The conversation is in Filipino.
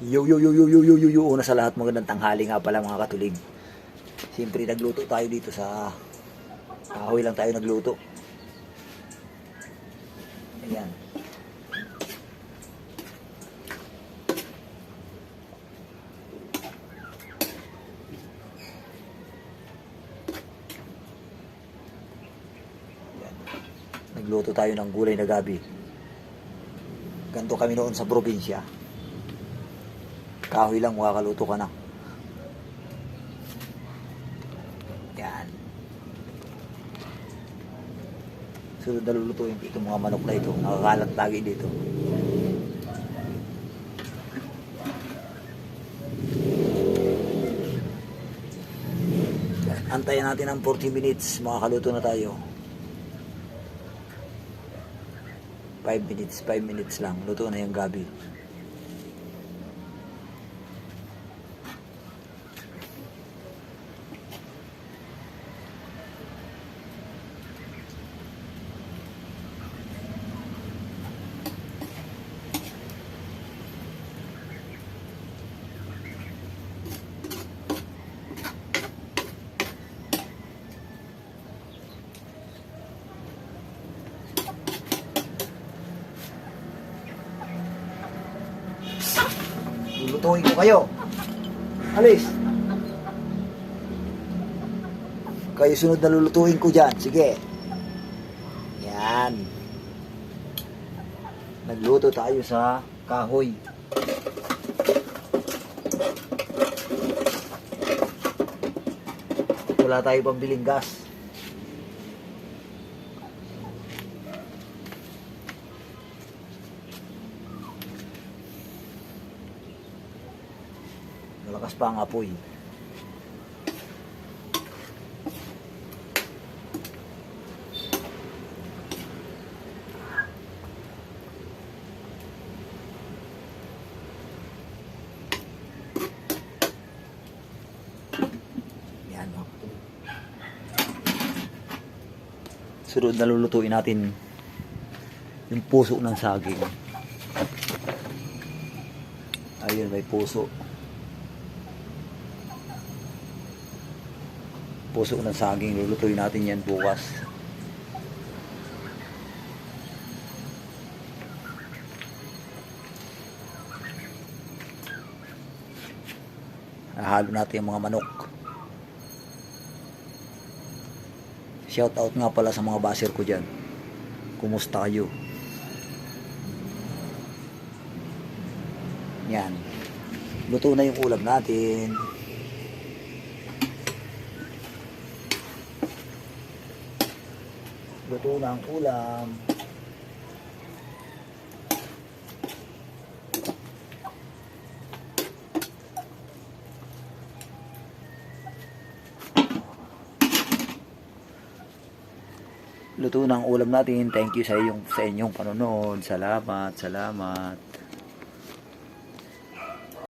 Yo yo yo yo yo yo yo yo. Una sa lahat, magandang tanghali nga pala mga katulig. Siyempre nagluto tayo dito sa kahoy lang tayo nagluto. Ayan. Ayan. Nagluto tayo ng gulay na gabi. Ganto kami noon sa probinsya. Kahoy lang, makakaluto ka na. Yan. Sunod na lulutuin ko itong mga manok na ito. Nakakalat lagi dito. Yan. Antayin natin ng 40 minutes. Makakaluto na tayo. 5 minutes lang. Luto na yung gabi. Lulutuin ko kayo. Alis. Kayo sunod na lulutuin ko dyan. Sige. Yan. Nagluto tayo sa kahoy. Wala tayo pambiling gas. Malakas pa ang apoy. Yan, oh. Sunod na lulutuin natin yung puso ng saging. Ayun, may puso. Puso ng saging, lulutuin natin yan bukas. Nahalo natin yung mga manok. Shout out nga pala sa mga baser ko dyan. Kumusta kayo? Yan. Luto na yung ulam natin. Luto na ang ulam. Luto na ang ulam natin. Thank you sa inyong panonood. Salamat.